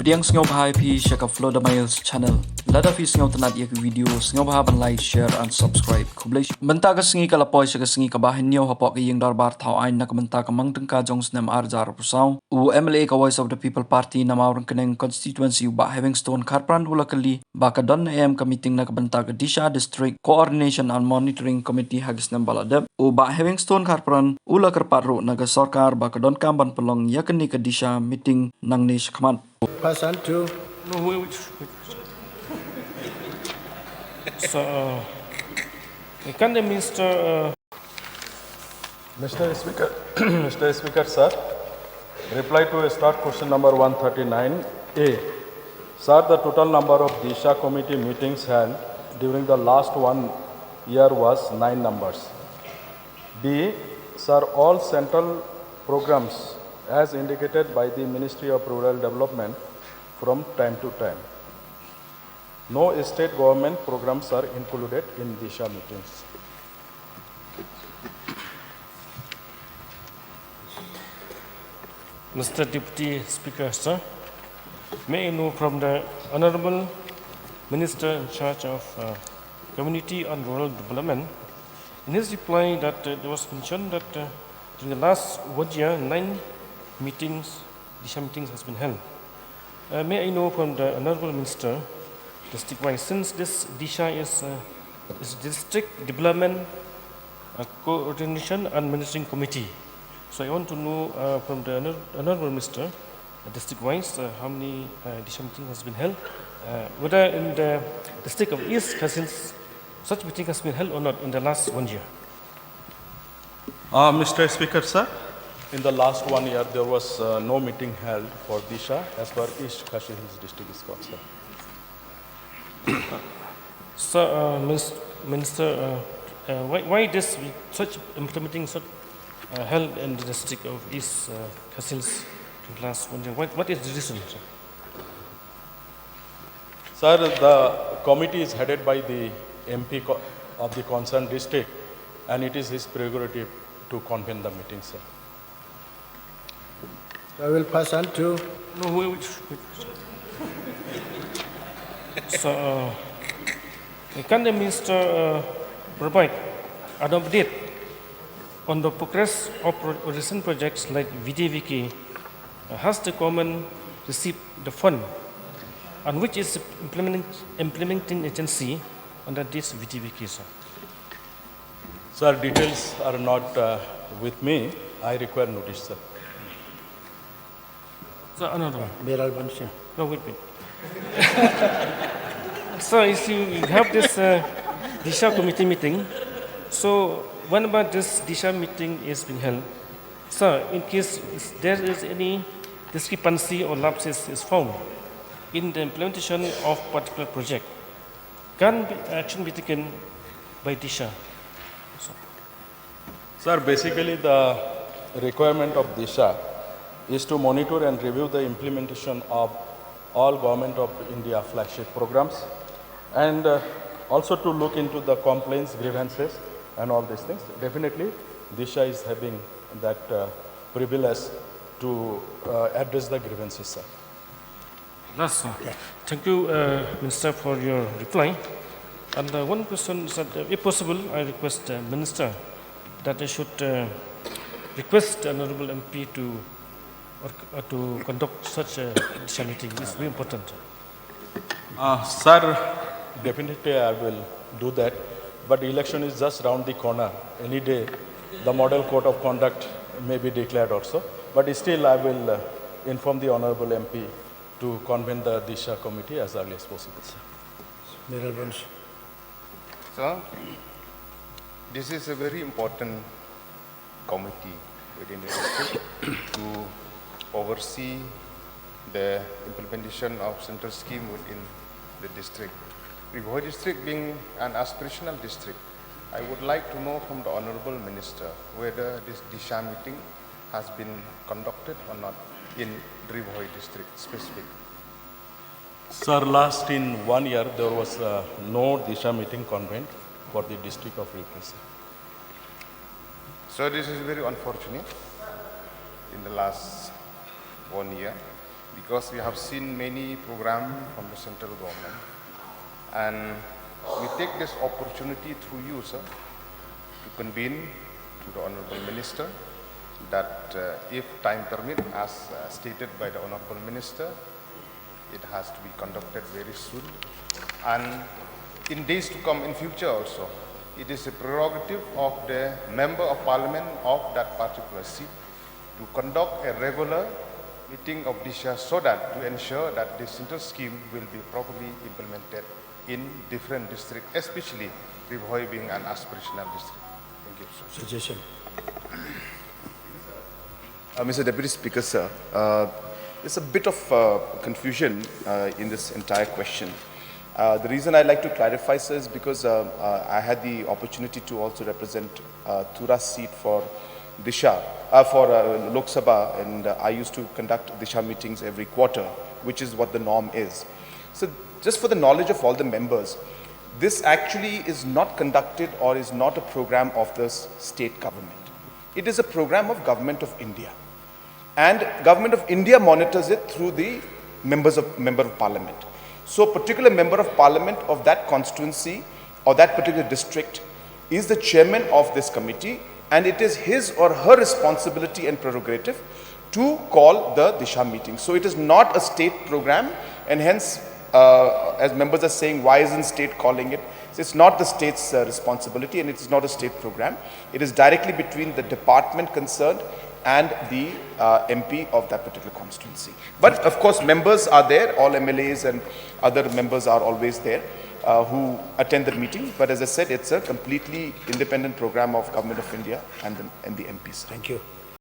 Pediang singaw bahai pi shaka flow the miles channel. Lada fi singaw tanat yak video singaw bahai ban like, share and subscribe. Kublay benta ka singi ka lapoy shaka singi ka bahin niyo hapok ki yung darbar thao ain na kabenta ka mangteng ka jongs nem arjar pusaw. U MLA ka Voice of the People Party na maurang kaneng constituency ba Havingstone Karpran hula kali ba ka don AM ka meeting na kabenta ka Disha District Coordination and Monitoring Committee hagis nem baladep. U ba Havingstone Karpran ula karparo naga sarkar ba ka don kamban pelong yakni ka Disha meeting nang ni shakaman. Pass on to No, wait. So, can the minister? Mr. Speaker, Mr. Speaker, sir, reply to start question number 139A. Sir, the total number of Disha committee meetings held during the last 1 year was 9 numbers. B. Sir, all central programs as indicated by the Ministry of Rural Development from time to time. No state government programs are included in Disha meetings. Mr. Deputy Speaker, sir, may I know from the Honorable Minister in charge of Community and Rural Development, in his reply that there was mentioned that during the last 1 year, 9 meetings, Disha meetings has been held. May I know from the Honorable Minister, district-wise, since this Disha is District Development Coordination and Monitoring Committee. So I want to know from the Honorable Minister, district-wise, how many Disha meetings has been held, whether in the district of East Cassils, such meeting has been held or not in the last 1 year. Mr. Speaker, sir, in the last 1 year, there was no meeting held for Disha as per East Khashi Hills district is concerned. So, Minister, why this such implementing such held in the district of East Cassils in the last 1 year? What is the reason? Sir, the committee is headed by the MP of the concerned district, and it is his prerogative to convene the meeting, sir. I will pass on to No, wait. So, can the minister provide an update on the progress of recent projects like VDVK? Has the government received the fund, and which is the implementing agency under this VDVK, sir? Sir, details are not with me. I require notice, sir. So, another one. Meral Banshi. No, wait. So, if you have this Disha committee meeting, so whenever this Disha meeting is being held, sir, in case there is any discrepancy or lapses is found in the implementation of particular project, can action be taken by Disha? Sir, basically the requirement of Disha is to monitor and review the implementation of all Government of India flagship programs, and also to look into the complaints, grievances and all these things. Definitely, Disha is having that privilege to address the grievances, sir. Yes, sir. Thank you, Minister, for your reply. And one question is that, if possible, I request the Minister that I should request the Honorable MP to conduct such a Disha meeting. It's very important. Sir, definitely I will do that, but election is just round the corner. Any day, the model code of conduct may be declared also, but still I will inform the Honorable MP to convene the Disha committee as early as possible, sir. Meral Banshi. Sir, this is a very important committee within the district to oversee the implementation of central scheme within the district. Rivoi district being an aspirational district, I would like to know from the Honorable Minister whether this Disha meeting has been conducted or not in Rivoi district specific. Sir, last in 1 year, there was no Disha meeting convened for the district of Rivoi. So this is very unfortunate in the last 1 year. because we have seen many programs from the central government. And we take this opportunity through you, sir, to convene to the Honorable Minister that if time permit, as stated by the Honorable Minister, it has to be conducted very soon. And in days to come in future also, it is a prerogative of the Member of Parliament of that particular seat to conduct a regular meeting of DISHA so that to ensure that the central scheme will be properly implemented in different districts, especially Ribhoi being an aspirational district. Thank you, sir. Suggestion. Mr. Deputy Speaker, sir, there's a bit of confusion in this entire question. The reason I'd like to clarify, sir, is because I had the opportunity to also represent Tura's seat for DISHA, for Lok Sabha, and I used to conduct DISHA meetings every quarter, which is what the norm is. So just for the knowledge of all the members, this actually is not conducted or is not a program of the state government. It is a program of Government of India. And Government of India monitors it through the Member of Parliament. So a particular Member of Parliament of that constituency or that particular district is the chairman of this committee, and it is his or her responsibility and prerogative to call the DISHA meeting. So it is not a state program, and hence, as members are saying, why isn't state calling it? So it's not the state's responsibility, and it is not a state program. It is directly between the department concerned and the MP of that particular constituency. But of course, members are there, all MLAs and other members are always there who attend the meeting. But as I said, it's a completely independent program of Government of India and the MPs. Thank you.